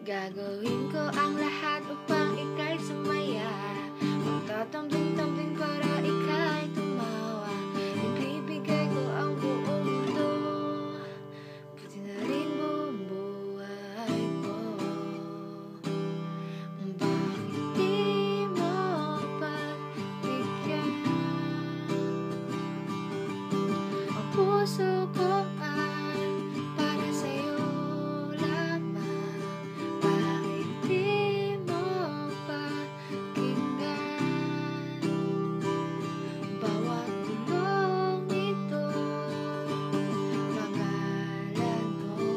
Gagawin ko ang lahat upang ika'y sumaya. Magtatambling-tambling para ika'y tumawa. Ibibigay ko ang buong mundo, pati na rin buong buhay ko. Bakit di mo pagbigyan ang puso ko? Para sa'yo lamang. Bakit di mo pakinggan bawat bulong nito? Pangalan mo.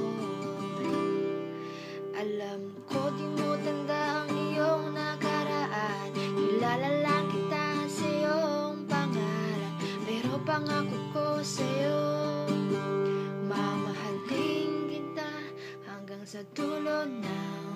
Alam ko di mo tanda ang iyong nakaraan. Kilala lang kita sa iyong pangalan. Pero pangako ko sa'yo, mamahalin kita hanggang sa dulo ng